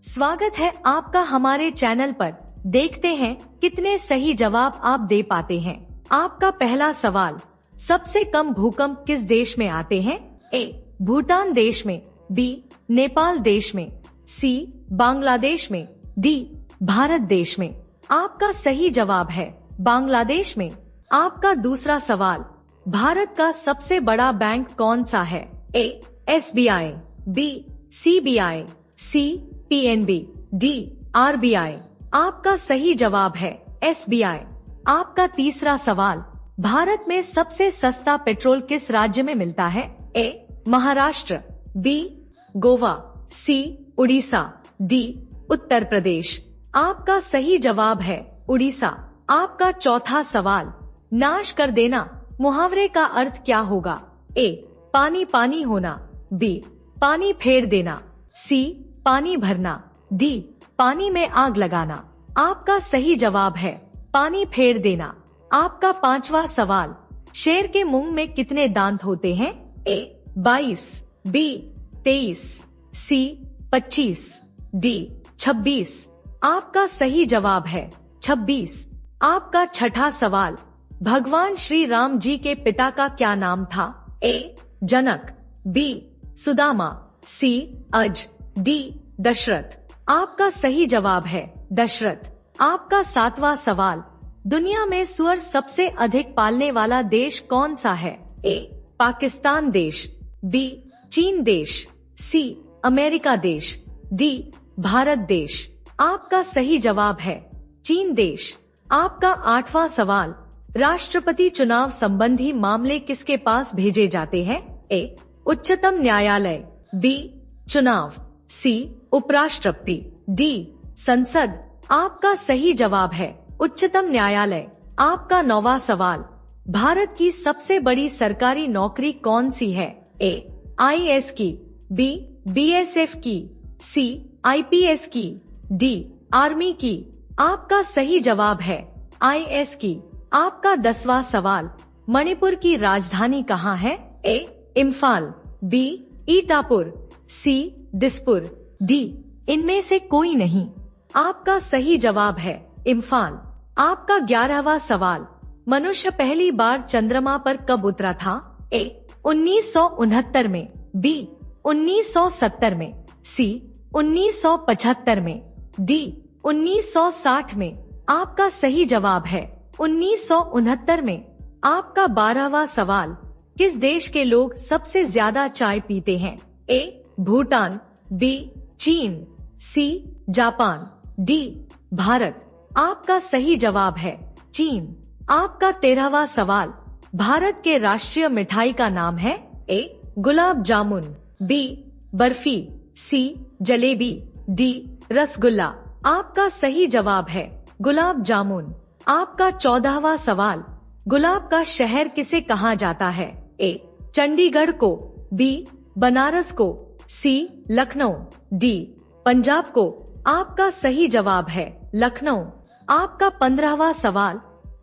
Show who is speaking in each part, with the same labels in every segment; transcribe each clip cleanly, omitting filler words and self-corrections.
Speaker 1: स्वागत है आपका हमारे चैनल पर। देखते हैं कितने सही जवाब आप दे पाते हैं। आपका पहला सवाल, सबसे कम भूकंप किस देश में आते हैं? ए. भूटान देश में, बी. नेपाल देश में, सी. बांग्लादेश में, डी. भारत देश में। आपका सही जवाब है बांग्लादेश में। आपका दूसरा सवाल, भारत का सबसे बड़ा बैंक कौन सा है? A. SBI, B. CBI, C. PNB, D. RBI। आपका सही जवाब है SBI। आपका तीसरा सवाल, भारत में सबसे सस्ता पेट्रोल किस राज्य में मिलता है? ए. महाराष्ट्र, बी. गोवा, सी. उड़ीसा, डी. उत्तर प्रदेश। आपका सही जवाब है उड़ीसा। आपका चौथा सवाल, नाश कर देना मुहावरे का अर्थ क्या होगा? ए. पानी पानी होना, बी. पानी फेर देना, सी. पानी भरना, डी. पानी में आग लगाना। आपका सही जवाब है पानी फेर देना। आपका पांचवा सवाल, शेर के मुंह में कितने दांत होते हैं? ए. 22, बी. 23, सी. 25, डी. 26। आपका सही जवाब है 26। आपका छठा सवाल, भगवान श्री राम जी के पिता का क्या नाम था? ए. जनक, बी. सुदामा, सी. अज, डी. दशरथ। आपका सही जवाब है दशरथ। आपका सातवां सवाल, दुनिया में सुअर सबसे अधिक पालने वाला देश कौन सा है? ए. पाकिस्तान देश, बी. चीन देश, सी. अमेरिका देश, डी. भारत देश। आपका सही जवाब है चीन देश। आपका आठवां सवाल, राष्ट्रपति चुनाव संबंधी मामले किसके पास भेजे जाते हैं? ए. उच्चतम न्यायालय, बी. चुनाव, सी. उपराष्ट्रपति, डी. संसद। आपका सही जवाब है उच्चतम न्यायालय। आपका नौवां सवाल, भारत की सबसे बड़ी सरकारी नौकरी कौन सी है? ए. IAS की, बी. BSF की, सी. IPS की, डी. आर्मी की। आपका सही जवाब है IAS की। आपका 10वां सवाल, मणिपुर की राजधानी कहाँ है? ए. इम्फाल, बी. ईटापुर, सी. दिसपुर, डी. इनमें से कोई नहीं। आपका सही जवाब है इम्फाल। आपका 11वां सवाल, मनुष्य पहली बार चंद्रमा पर कब उतरा था? ए. 1969 में, बी. 1970 में, सी. 1975 में, डी. 1960 में। आपका सही जवाब है 1969 में। आपका 12वां सवाल, किस देश के लोग सबसे ज्यादा चाय पीते हैं? ए. भूटान, बी. चीन, सी. Japan, D. भारत। आपका सही जवाब है चीन। आपका 13वां सवाल, भारत के राष्ट्रीय मिठाई का नाम है? ए. गुलाब जामुन, बी. बर्फी, सी. जलेबी, डी. रसगुल्ला। आपका सही जवाब है गुलाब जामुन। आपका 14वां सवाल, गुलाब का शहर किसे कहा जाता है? ए. चंडीगढ़ को, बी. बनारस को, सी. लखनऊ, डी. पंजाब को। आपका सही जवाब है लखनऊ। आपका 15वां सवाल,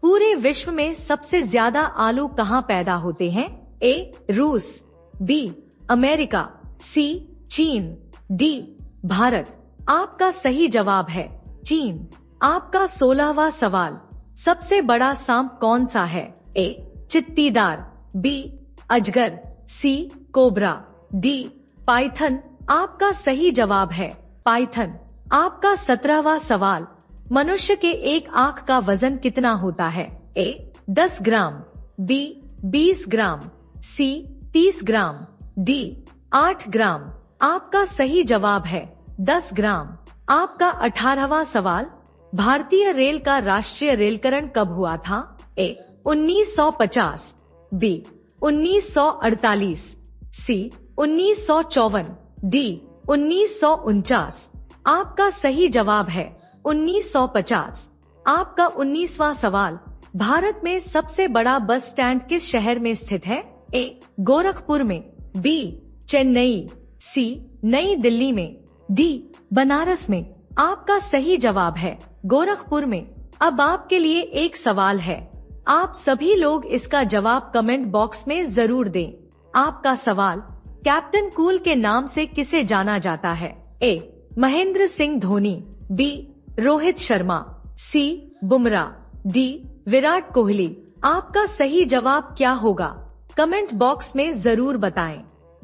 Speaker 1: पूरे विश्व में सबसे ज्यादा आलू कहाँ पैदा होते हैं? ए. रूस, बी. अमेरिका, सी. चीन, डी. भारत। आपका सही जवाब है चीन। आपका 16वां सवाल, सबसे बड़ा सांप कौन सा है? ए. चित्तीदार, बी. अजगर, सी. Cobra, D. पाइथन। आपका सही जवाब है पाइथन। आपका 17वां सवाल, मनुष्य के एक आंख का वजन कितना होता है? ए. 10 ग्राम, बी. 20 ग्राम, सी. 30 ग्राम, डी. 8 ग्राम। आपका सही जवाब है 10 ग्राम। आपका 18वां सवाल, भारतीय रेल का राष्ट्रीय रेलकरण कब हुआ था? ए. 1950, बी. 1948, सी. 1954, डी. 1949। आपका सही जवाब है 1950। आपका 19वां सवाल, भारत में सबसे बड़ा बस स्टैंड किस शहर में स्थित है? ए. गोरखपुर में, बी. चेन्नई, सी. नई दिल्ली में, डी. बनारस में। आपका सही जवाब है गोरखपुर में। अब आपके लिए एक सवाल है, आप सभी लोग इसका जवाब कमेंट बॉक्स में जरूर दें। आपका सवाल, कैप्टन कूल के नाम से किसे जाना जाता है? ए. महेंद्र सिंह धोनी, बी रोहित शर्मा, सी बुमराह, डी विराट कोहली। आपका सही जवाब क्या होगा? कमेंट बॉक्स में जरूर बताएं।